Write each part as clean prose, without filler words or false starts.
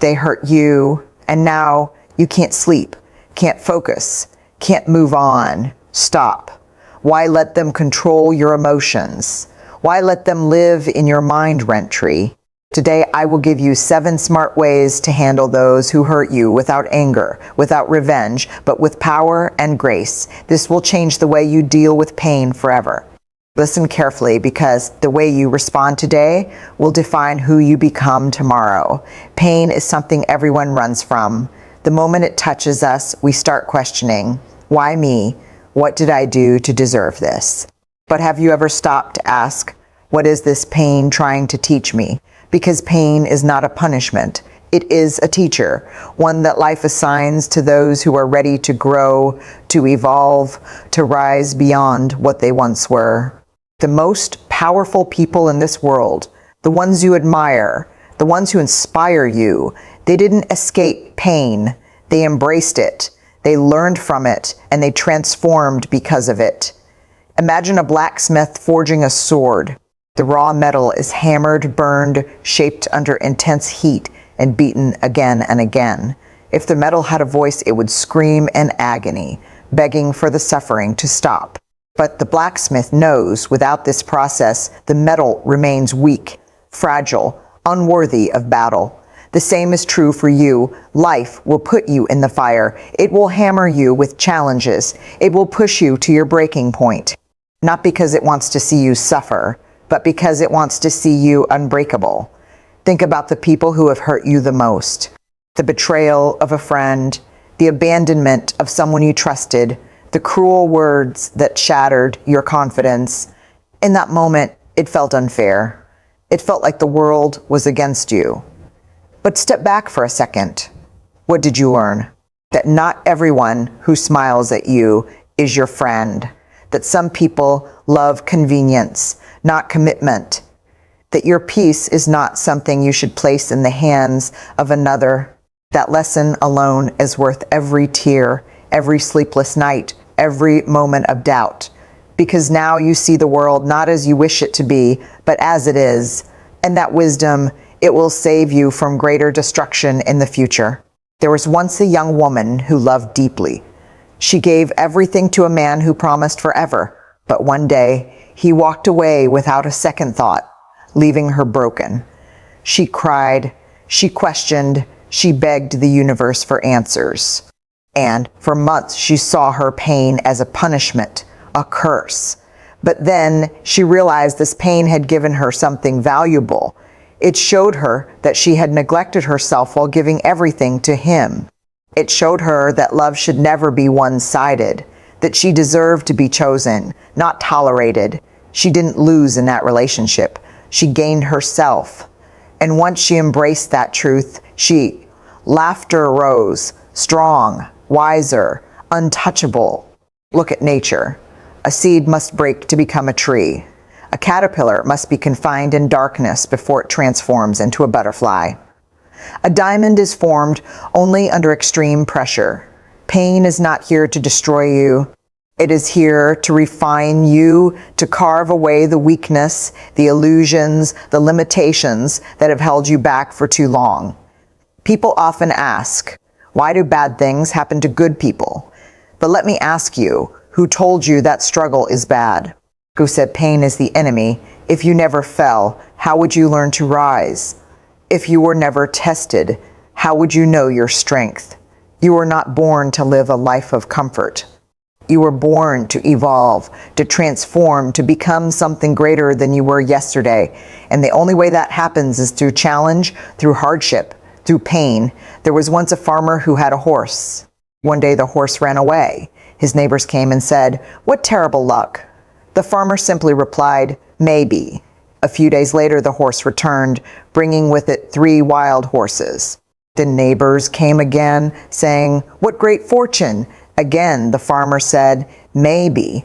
They hurt you, and now you can't sleep, can't focus, can't move on. Stop. Why let them control your emotions? Why let them live in your mind rent-free? Today, I will give you 7 smart ways to handle those who hurt you without anger, without revenge, but with power and grace. This will change the way you deal with pain forever. Listen carefully, because the way you respond today will define who you become tomorrow. Pain is something everyone runs from. The moment it touches us, we start questioning, why me? What did I do to deserve this? But have you ever stopped to ask, what is this pain trying to teach me? Because pain is not a punishment. It is a teacher, one that life assigns to those who are ready to grow, to evolve, to rise beyond what they once were. The most powerful people in this world, the ones you admire, the ones who inspire you, they didn't escape pain. They embraced it. They learned from it, and they transformed because of it. Imagine a blacksmith forging a sword. The raw metal is hammered, burned, shaped under intense heat, and beaten again and again. If the metal had a voice, it would scream in agony, begging for the suffering to stop. But the blacksmith knows without this process, the metal remains weak, fragile, unworthy of battle. The same is true for you. Life will put you in the fire. It will hammer you with challenges. It will push you to your breaking point. Not because it wants to see you suffer, but because it wants to see you unbreakable. Think about the people who have hurt you the most. The betrayal of a friend, the abandonment of someone you trusted, the cruel words that shattered your confidence. In that moment, it felt unfair. It felt like the world was against you. But step back for a second. What did you learn? That not everyone who smiles at you is your friend. That some people love convenience, not commitment. That your peace is not something you should place in the hands of another. That lesson alone is worth every tear, every sleepless night, every moment of doubt. Because now you see the world not as you wish it to be, but as it is. And that wisdom, it will save you from greater destruction in the future. There was once a young woman who loved deeply. She gave everything to a man who promised forever, but one day he walked away without a second thought, leaving her broken. She cried, she questioned, she begged the universe for answers. And for months she saw her pain as a punishment, a curse. But then she realized this pain had given her something valuable. It showed her that she had neglected herself while giving everything to him. It showed her that love should never be one-sided, that she deserved to be chosen, not tolerated. She didn't lose in that relationship. She gained herself. And once she embraced that truth, laughter arose, strong, wiser, untouchable. Look at nature. A seed must break to become a tree. A caterpillar must be confined in darkness before it transforms into a butterfly. A diamond is formed only under extreme pressure. Pain is not here to destroy you. It is here to refine you, to carve away the weakness, the illusions, the limitations that have held you back for too long. People often ask, why do bad things happen to good people? But let me ask you, who told you that struggle is bad? Who said pain is the enemy? If you never fell, how would you learn to rise? If you were never tested, how would you know your strength? You were not born to live a life of comfort. You were born to evolve, to transform, to become something greater than you were yesterday. And the only way that happens is through challenge, through hardship, through pain. There was once a farmer who had a horse. One day the horse ran away. His neighbors came and said, "What terrible luck." The farmer simply replied, "Maybe." A few days later, the horse returned, bringing with it 3 wild horses. The neighbors came again, saying, "What great fortune." Again, the farmer said, "Maybe."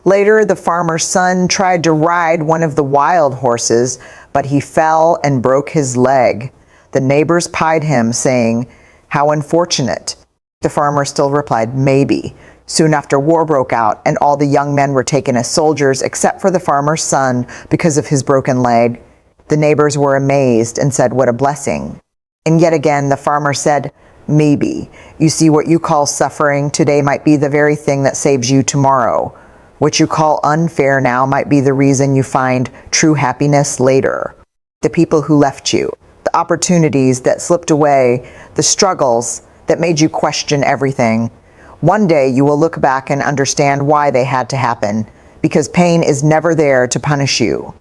Later, the farmer's son tried to ride one of the wild horses, but he fell and broke his leg. The neighbors pied him, saying, "How unfortunate." The farmer still replied, "Maybe." Soon after, war broke out, and all the young men were taken as soldiers except for the farmer's son because of his broken leg. The neighbors were amazed and said, "What a blessing." And yet again, the farmer said, maybe. You see, what you call suffering today might be the very thing that saves you tomorrow. What you call unfair now might be the reason you find true happiness later. The people who left you, the opportunities that slipped away, the struggles that made you question everything. One day you will look back and understand why they had to happen, because pain is never there to punish you.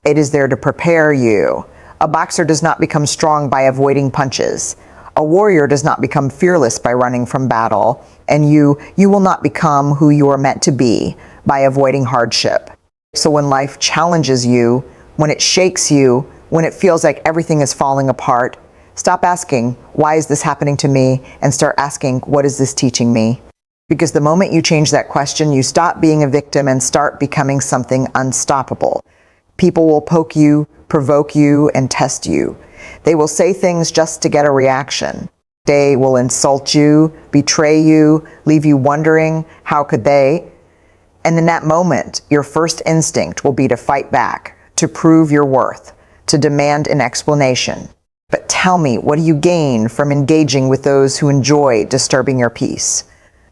It is there to prepare you. A boxer does not become strong by avoiding punches. A warrior does not become fearless by running from battle. And you will not become who you are meant to be by avoiding hardship. So when life challenges you, when it shakes you, when it feels like everything is falling apart, stop asking, why is this happening to me? And start asking, what is this teaching me? Because the moment you change that question, you stop being a victim and start becoming something unstoppable. People will poke you, provoke you, and test you. They will say things just to get a reaction. They will insult you, betray you, leave you wondering, how could they? And in that moment, your first instinct will be to fight back, to prove your worth, to demand an explanation. But tell me, what do you gain from engaging with those who enjoy disturbing your peace?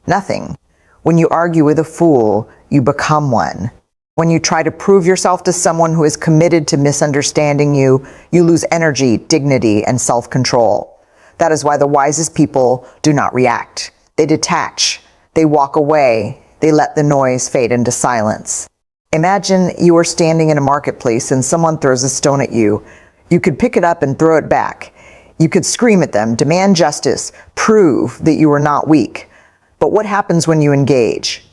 Nothing. When you argue with a fool, you become one. When you try to prove yourself to someone who is committed to misunderstanding you, you lose energy, dignity, and self-control. That is why the wisest people do not react. They detach. They walk away. They let the noise fade into silence. Imagine you are standing in a marketplace and someone throws a stone at you. You could pick it up and throw it back. You could scream at them, demand justice, prove that you are not weak. But what happens when you engage?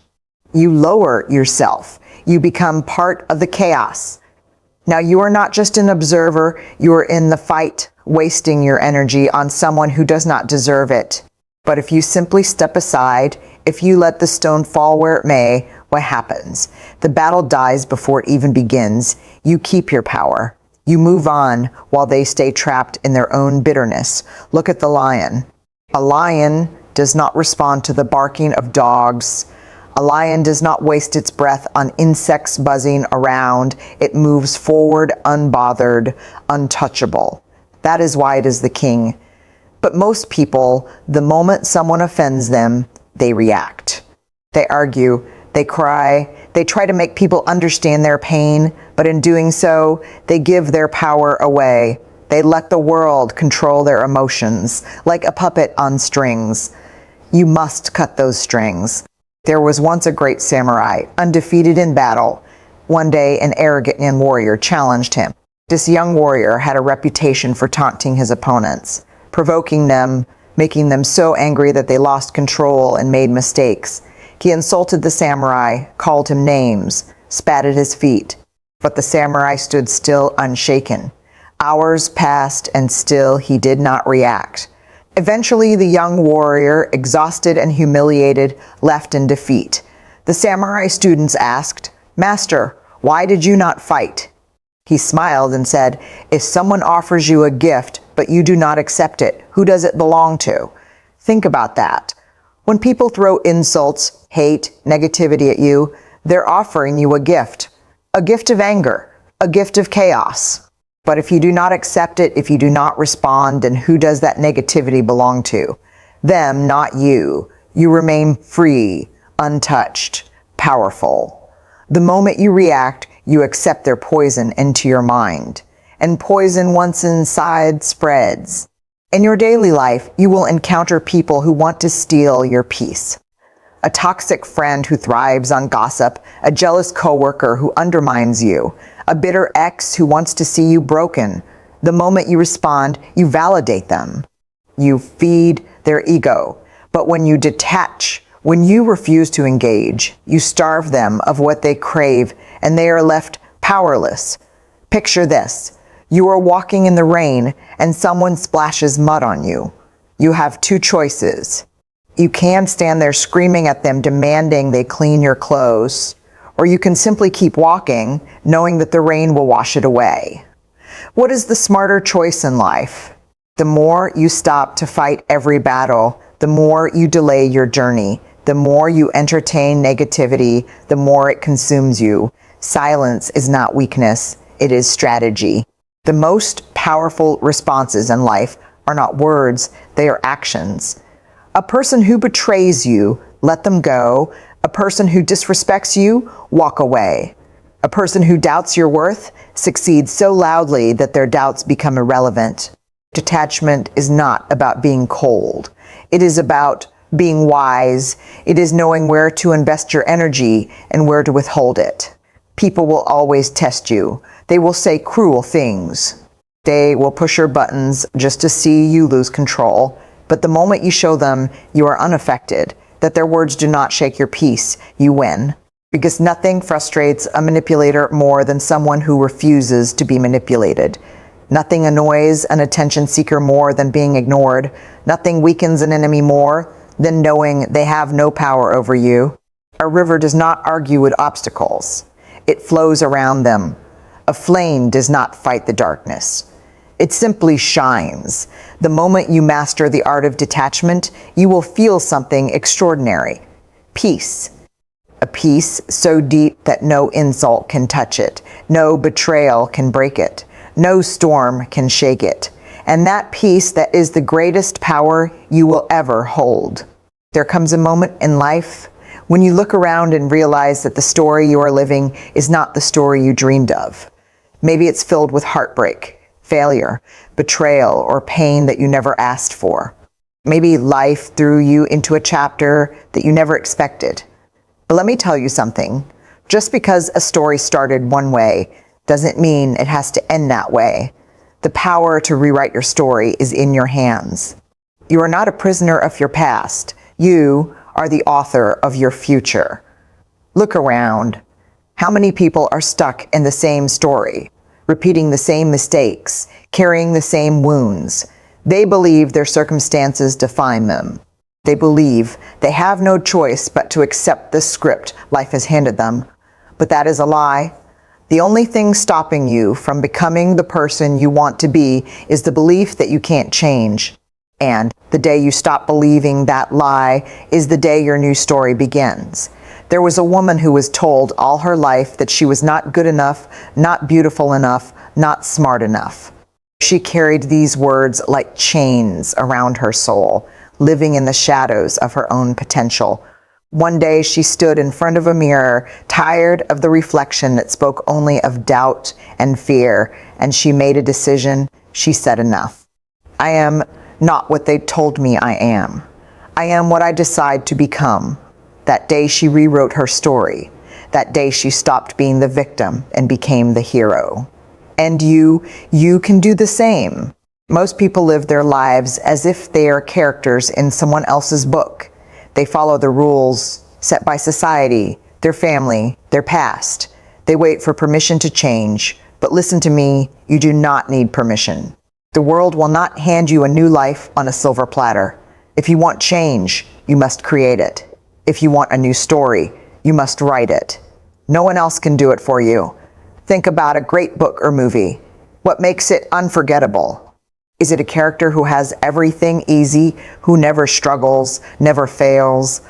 You lower yourself. You become part of the chaos. Now you are not just an observer, you are in the fight, wasting your energy on someone who does not deserve it. But if you simply step aside, if you let the stone fall where it may, what happens? The battle dies before it even begins. You keep your power. You move on while they stay trapped in their own bitterness. Look at the lion. A lion does not respond to the barking of dogs. A lion does not waste its breath on insects buzzing around. It moves forward unbothered, untouchable. That is why it is the king. But most people, the moment someone offends them, they react. They argue, they cry, they try to make people understand their pain, but in doing so, they give their power away. They let the world control their emotions, like a puppet on strings. You must cut those strings. There was once a great samurai, undefeated in battle. One day, an arrogant young warrior challenged him. This young warrior had a reputation for taunting his opponents, provoking them, making them so angry that they lost control and made mistakes. He insulted the samurai, called him names, spat at his feet. But the samurai stood still, unshaken. Hours passed, and still he did not react. Eventually, the young warrior, exhausted and humiliated, left in defeat. The samurai students asked, "Master, why did you not fight?" He smiled and said, "If someone offers you a gift, but you do not accept it, who does it belong to?" Think about that. When people throw insults, hate, negativity at you, they're offering you a gift of anger, a gift of chaos. But if you do not accept it, if you do not respond, then who does that negativity belong to? Them, not you. You remain free, untouched, powerful. The moment you react, you accept their poison into your mind. And poison once inside spreads. In your daily life, you will encounter people who want to steal your peace. A toxic friend who thrives on gossip, a jealous coworker who undermines you, a bitter ex who wants to see you broken. The moment you respond, you validate them. You feed their ego. But when you detach, when you refuse to engage, you starve them of what they crave, and they are left powerless. Picture this. You are walking in the rain, and someone splashes mud on you. You have two choices. You can stand there screaming at them, demanding they clean your clothes, or you can simply keep walking, knowing that the rain will wash it away. What is the smarter choice in life? The more you stop to fight every battle, the more you delay your journey. The more you entertain negativity, the more it consumes you. Silence is not weakness, it is strategy. The most powerful responses in life are not words, they are actions. A person who betrays you, let them go. A person who disrespects you, walk away. A person who doubts your worth succeeds so loudly that their doubts become irrelevant. Detachment is not about being cold. It is about being wise. It is knowing where to invest your energy and where to withhold it. People will always test you. They will say cruel things. They will push your buttons just to see you lose control. But the moment you show them you are unaffected, that their words do not shake your peace, you win. Because nothing frustrates a manipulator more than someone who refuses to be manipulated. Nothing annoys an attention seeker more than being ignored. Nothing weakens an enemy more than knowing they have no power over you. A river does not argue with obstacles. It flows around them. A flame does not fight the darkness. It simply shines. The moment you master the art of detachment, you will feel something extraordinary. Peace. A peace so deep that no insult can touch it. No betrayal can break it. No storm can shake it. And that peace that is the greatest power you will ever hold. There comes a moment in life when you look around and realize that the story you are living is not the story you dreamed of. Maybe it's filled with heartbreak, failure, betrayal, or pain that you never asked for. Maybe life threw you into a chapter that you never expected. But let me tell you something. Just because a story started one way doesn't mean it has to end that way. The power to rewrite your story is in your hands. You are not a prisoner of your past. You are the author of your future. Look around. How many people are stuck in the same story, repeating the same mistakes, carrying the same wounds? They believe their circumstances define them. They believe they have no choice but to accept the script life has handed them. But that is a lie. The only thing stopping you from becoming the person you want to be is the belief that you can't change. And the day you stop believing that lie is the day your new story begins. There was a woman who was told all her life that she was not good enough, not beautiful enough, not smart enough. She carried these words like chains around her soul, living in the shadows of her own potential. One day she stood in front of a mirror, tired of the reflection that spoke only of doubt and fear, and she made a decision. She said, enough. I am not what they told me I am. I am what I decide to become. That day she rewrote her story. That day she stopped being the victim and became the hero. And you can do the same. Most people live their lives as if they are characters in someone else's book. They follow the rules set by society, their family, their past. They wait for permission to change. But listen to me, you do not need permission. The world will not hand you a new life on a silver platter. If you want change, you must create it. If you want a new story, you must write it. No one else can do it for you. Think about a great book or movie. What makes it unforgettable? Is it a character who has everything easy, who never struggles, never fails?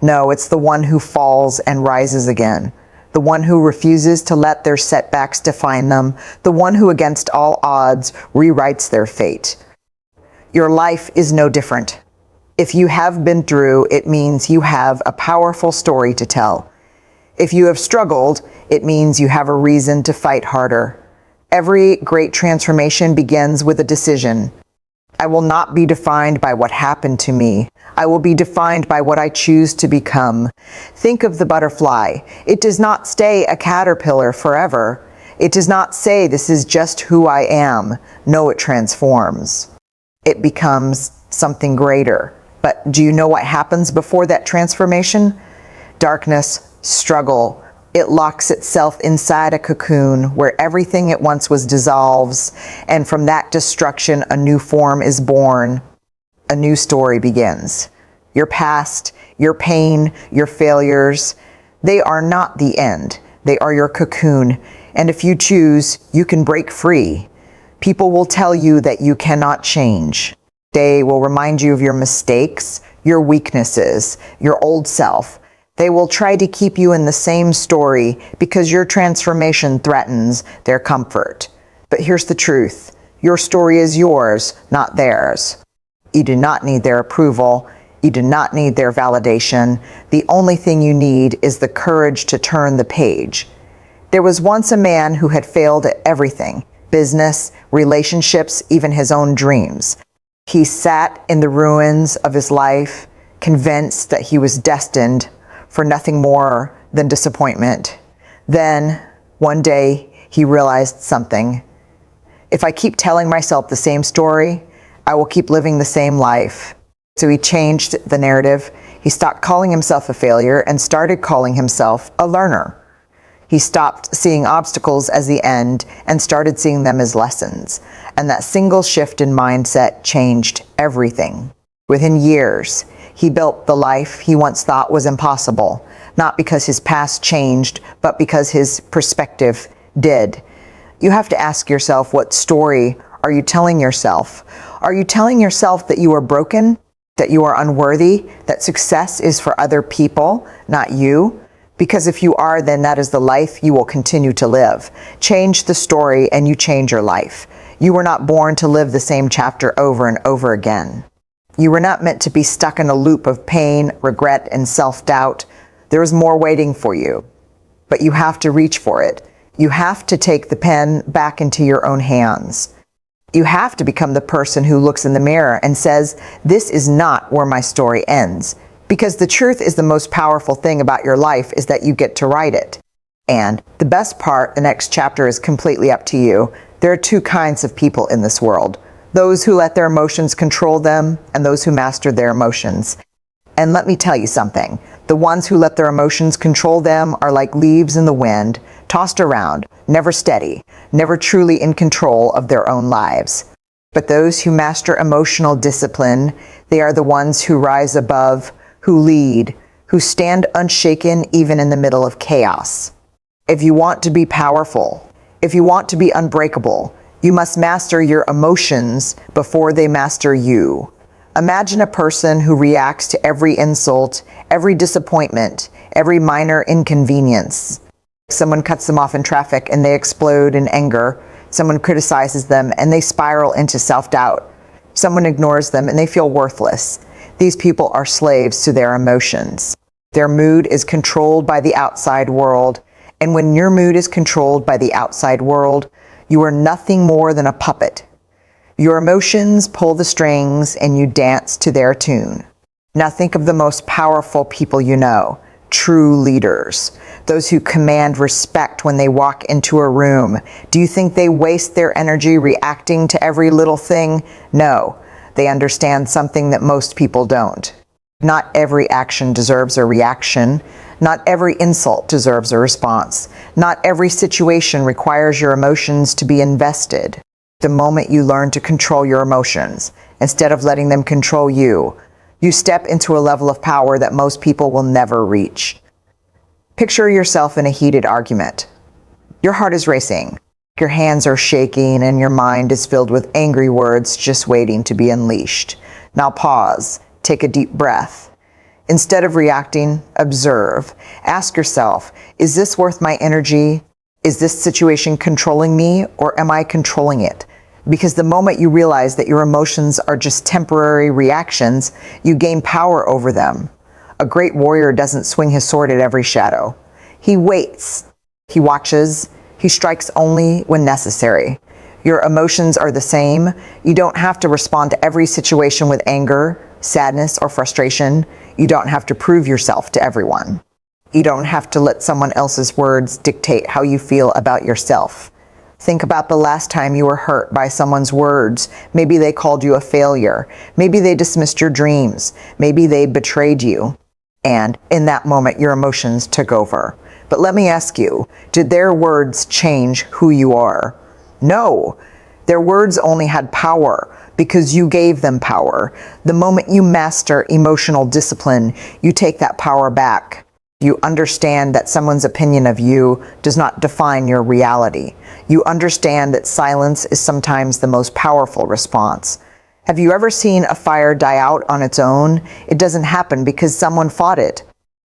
No, it's the one who falls and rises again. The one who refuses to let their setbacks define them. The one who, against all odds, rewrites their fate. Your life is no different. If you have been through, it means you have a powerful story to tell. If you have struggled, it means you have a reason to fight harder. Every great transformation begins with a decision. I will not be defined by what happened to me. I will be defined by what I choose to become. Think of the butterfly. It does not stay a caterpillar forever. It does not say, this is just who I am. No, it transforms. It becomes something greater. But do you know what happens before that transformation? Darkness, struggle. It locks itself inside a cocoon where everything it once was dissolves, and from that destruction a new form is born. A new story begins. Your past, your pain, your failures, they are not the end. They are your cocoon, and if you choose, you can break free. People will tell you that you cannot change. They will remind you of your mistakes, your weaknesses, your old self. They will try to keep you in the same story because your transformation threatens their comfort. But here's the truth. Your story is yours, not theirs. You do not need their approval. You do not need their validation. The only thing you need is the courage to turn the page. There was once a man who had failed at everything: business, relationships, even his own dreams. He sat in the ruins of his life, convinced that he was destined for nothing more than disappointment. Then, one day, he realized something. If I keep telling myself the same story, I will keep living the same life. So he changed the narrative. He stopped calling himself a failure and started calling himself a learner. He stopped seeing obstacles as the end and started seeing them as lessons. And that single shift in mindset changed everything. Within years, he built the life he once thought was impossible, not because his past changed, but because his perspective did. You have to ask yourself, what story are you telling yourself? Are you telling yourself that you are broken, that you are unworthy, that success is for other people, not you? Because if you are, then that is the life you will continue to live. Change the story and you change your life. You were not born to live the same chapter over and over again. You were not meant to be stuck in a loop of pain, regret, and self-doubt. There is more waiting for you, but you have to reach for it. You have to take the pen back into your own hands. You have to become the person who looks in the mirror and says, this is not where my story ends. Because the truth is the most powerful thing about your life is that you get to write it. And the best part, the next chapter is completely up to you. There are two kinds of people in this world: those who let their emotions control them and those who master their emotions. And let me tell you something. The ones who let their emotions control them are like leaves in the wind, tossed around, never steady, never truly in control of their own lives. But those who master emotional discipline, they are the ones who rise above, who lead, who stand unshaken even in the middle of chaos. If you want to be powerful, if you want to be unbreakable, you must master your emotions before they master you. Imagine a person who reacts to every insult, every disappointment, every minor inconvenience. Someone cuts them off in traffic and they explode in anger. Someone criticizes them and they spiral into self-doubt. Someone ignores them and they feel worthless. These people are slaves to their emotions. Their mood is controlled by the outside world. And when your mood is controlled by the outside world, you are nothing more than a puppet. Your emotions pull the strings and you dance to their tune. Now think of the most powerful people you know, true leaders, those who command respect when they walk into a room. Do you think they waste their energy reacting to every little thing? No. They understand something that most people don't. Not every action deserves a reaction. Not every insult deserves a response. Not every situation requires your emotions to be invested. The moment you learn to control your emotions, instead of letting them control you, you step into a level of power that most people will never reach. Picture yourself in a heated argument. Your heart is racing. Your hands are shaking and your mind is filled with angry words just waiting to be unleashed. Now pause, take a deep breath. Instead of reacting, observe. Ask yourself, is this worth my energy? Is this situation controlling me, or am I controlling it? Because the moment you realize that your emotions are just temporary reactions, you gain power over them. A great warrior doesn't swing his sword at every shadow. He waits. He watches. He strikes only when necessary. Your emotions are the same. You don't have to respond to every situation with anger, sadness, or frustration. You don't have to prove yourself to everyone. You don't have to let someone else's words dictate how you feel about yourself. Think about the last time you were hurt by someone's words. Maybe they called you a failure. Maybe they dismissed your dreams. Maybe they betrayed you. And in that moment, your emotions took over. But let me ask you, did their words change who you are? No. Their words only had power because you gave them power. The moment you master emotional discipline, you take that power back. You understand that someone's opinion of you does not define your reality. You understand that silence is sometimes the most powerful response. Have you ever seen a fire die out on its own? It doesn't happen because someone fought it.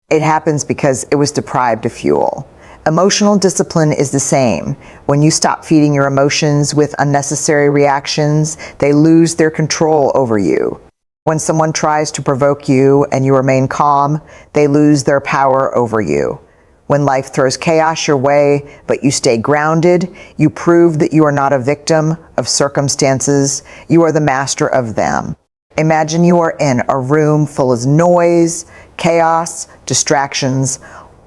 It happens because it was deprived of fuel. Emotional discipline is the same. When you stop feeding your emotions with unnecessary reactions, they lose their control over you. When someone tries to provoke you and you remain calm, they lose their power over you. When life throws chaos your way, but you stay grounded, you prove that you are not a victim of circumstances, you are the master of them. Imagine you are in a room full of noise, chaos, distractions.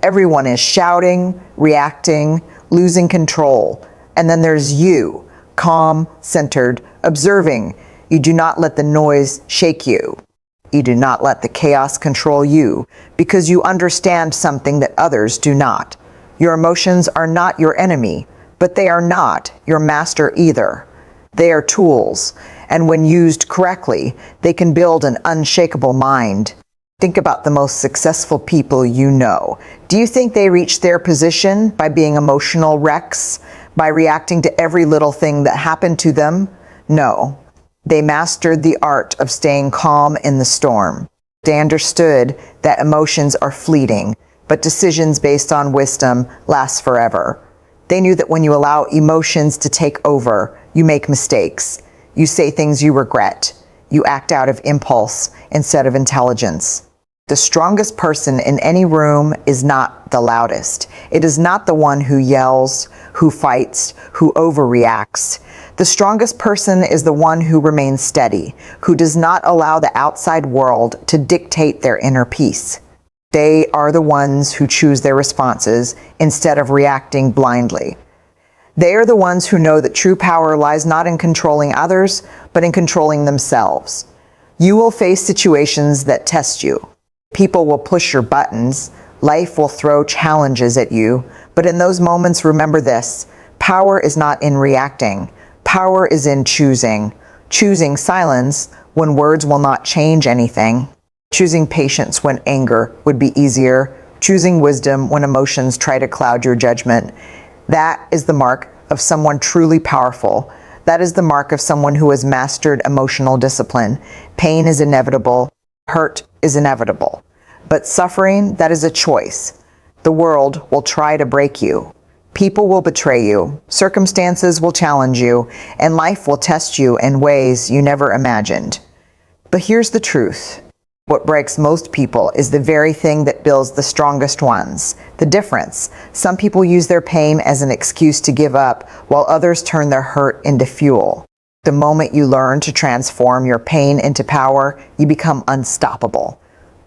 Everyone is shouting, reacting, losing control. And then there's you, calm, centered, observing. You do not let the noise shake you. You do not let the chaos control you, because you understand something that others do not. Your emotions are not your enemy, but they are not your master either. They are tools, and when used correctly, they can build an unshakable mind. Think about the most successful people you know. Do you think they reached their position by being emotional wrecks, by reacting to every little thing that happened to them? No. They mastered the art of staying calm in the storm. They understood that emotions are fleeting, but decisions based on wisdom last forever. They knew that when you allow emotions to take over, you make mistakes. You say things you regret. You act out of impulse instead of intelligence. The strongest person in any room is not the loudest. It is not the one who yells, who fights, who overreacts. The strongest person is the one who remains steady, who does not allow the outside world to dictate their inner peace. They are the ones who choose their responses instead of reacting blindly. They are the ones who know that true power lies not in controlling others, but in controlling themselves. You will face situations that test you. People will push your buttons. Life will throw challenges at you. But in those moments, remember this: power is not in reacting. Power is in choosing. Choosing silence when words will not change anything. Choosing patience when anger would be easier. Choosing wisdom when emotions try to cloud your judgment. That is the mark of someone truly powerful. That is the mark of someone who has mastered emotional discipline. Pain is inevitable. Hurt is inevitable. But suffering, that is a choice. The world will try to break you. People will betray you. Circumstances will challenge you. And life will test you in ways you never imagined. But here's the truth. What breaks most people is the very thing that builds the strongest ones. The difference: some people use their pain as an excuse to give up, while others turn their hurt into fuel. The moment you learn to transform your pain into power, you become unstoppable.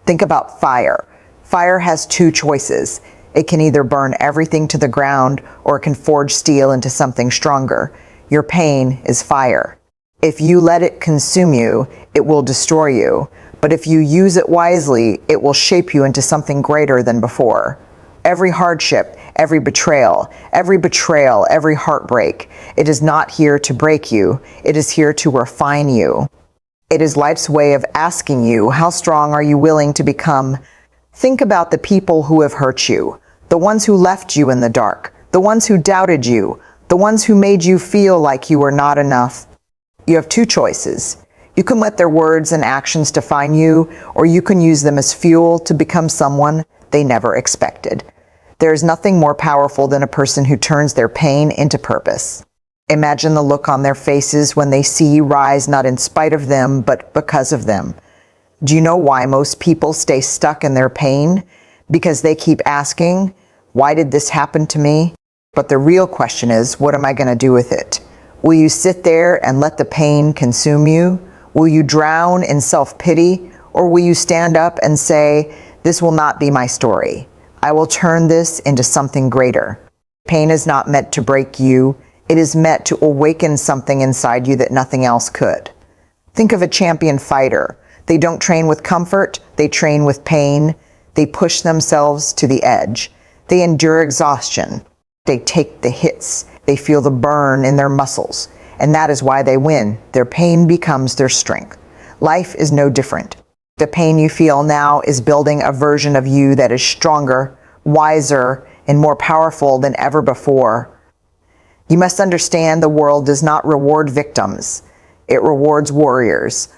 Think about fire. Fire has two choices. It can either burn everything to the ground, or it can forge steel into something stronger. Your pain is fire. If you let it consume you, it will destroy you. But if you use it wisely, it will shape you into something greater than before. Every hardship, every betrayal, every heartbreak, it is not here to break you. It is here to refine you. It is life's way of asking you, how strong are you willing to become? Think about the people who have hurt you, the ones who left you in the dark, the ones who doubted you, the ones who made you feel like you were not enough. You have two choices. You can let their words and actions define you, or you can use them as fuel to become someone they never expected. There is nothing more powerful than a person who turns their pain into purpose. Imagine the look on their faces when they see you rise, not in spite of them, but because of them. Do you know why most people stay stuck in their pain? Because they keep asking, why did this happen to me? But the real question is, what am I going to do with it? Will you sit there and let the pain consume you? Will you drown in self-pity? Or will you stand up and say, this will not be my story. I will turn this into something greater. Pain is not meant to break you. It is meant to awaken something inside you that nothing else could. Think of a champion fighter. They don't train with comfort. They train with pain. They push themselves to the edge. They endure exhaustion. They take the hits. They feel the burn in their muscles. And that is why they win. Their pain becomes their strength. Life is no different. The pain you feel now is building a version of you that is stronger, wiser, and more powerful than ever before. You must understand the world does not reward victims. It rewards warriors.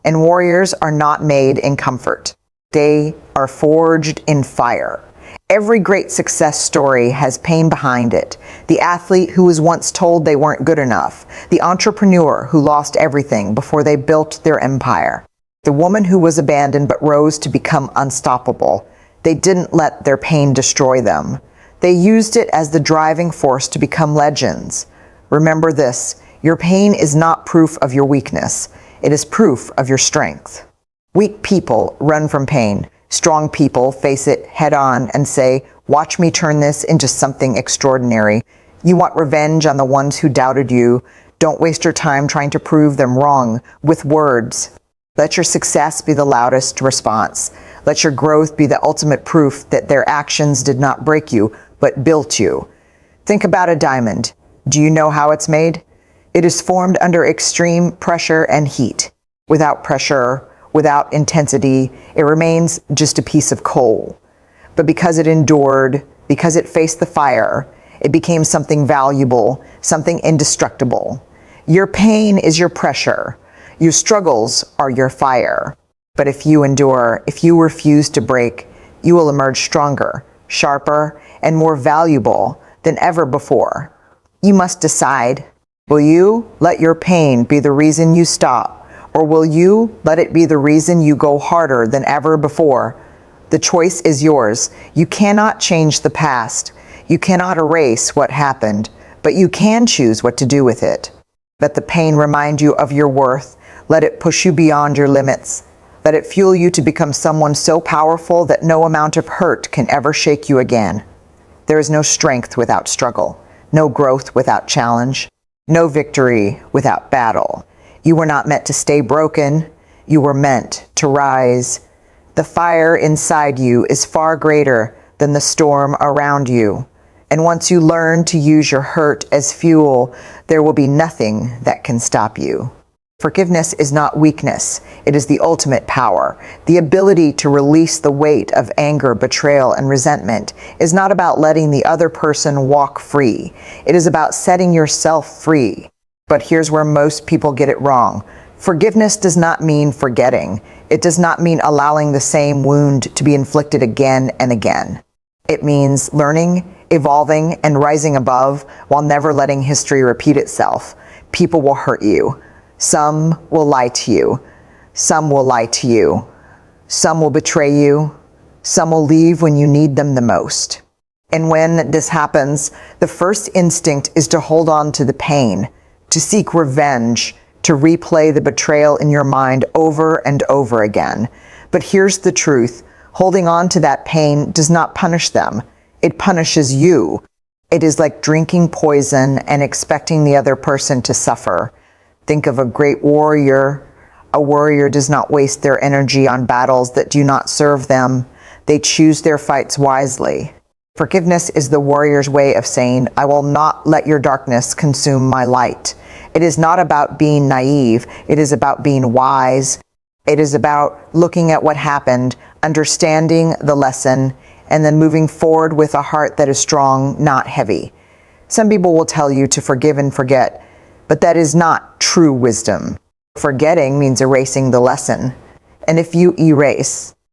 And warriors are not made in comfort. They are forged in fire. Every great success story has pain behind it. The athlete who was once told they weren't good enough. The entrepreneur who lost everything before they built their empire. The woman who was abandoned but rose to become unstoppable. They didn't let their pain destroy them. They used it as the driving force to become legends. Remember this, your pain is not proof of your weakness. It is proof of your strength. Weak people run from pain. Strong people face it head on and say, watch me turn this into something extraordinary. You want revenge on the ones who doubted you. Don't waste your time trying to prove them wrong with words. Let your success be the loudest response. Let your growth be the ultimate proof that their actions did not break you, but built you. Think about a diamond. Do you know how it's made? It is formed under extreme pressure and heat. Without pressure, without intensity, it remains just a piece of coal. But because it endured, because it faced the fire, it became something valuable, something indestructible. Your pain is your pressure. Your struggles are your fire. But if you endure, if you refuse to break, you will emerge stronger, sharper, and more valuable than ever before. You must decide, will you let your pain be the reason you stop, or will you let it be the reason you go harder than ever before? The choice is yours. You cannot change the past. You cannot erase what happened, but you can choose what to do with it. Let the pain remind you of your worth. Let it push you beyond your limits. Let it fuel you to become someone so powerful that no amount of hurt can ever shake you again. There is no strength without struggle, no growth without challenge, no victory without battle. You were not meant to stay broken. You were meant to rise. The fire inside you is far greater than the storm around you. And once you learn to use your hurt as fuel, there will be nothing that can stop you. Forgiveness is not weakness. It is the ultimate power. The ability to release the weight of anger, betrayal, and resentment is not about letting the other person walk free. It is about setting yourself free. But here's where most people get it wrong. Forgiveness does not mean forgetting. It does not mean allowing the same wound to be inflicted again and again. It means learning, evolving, and rising above while never letting history repeat itself. People will hurt you. Some will lie to you. Some will lie to you. Some will betray you. Some will leave when you need them the most. And when this happens, the first instinct is to hold on to the pain, to seek revenge, to replay the betrayal in your mind over and over again. But here's the truth. Holding on to that pain does not punish them. It punishes you. It is like drinking poison and expecting the other person to suffer. Think of a great warrior. A warrior does not waste their energy on battles that do not serve them. They choose their fights wisely. Forgiveness is the warrior's way of saying, I will not let your darkness consume my light. It is not about being naive. It is about being wise. It is about looking at what happened, understanding the lesson, and then moving forward with a heart that is strong, not heavy. Some people will tell you to forgive and forget, but that is not true wisdom. Forgetting means erasing the lesson. And if you erase,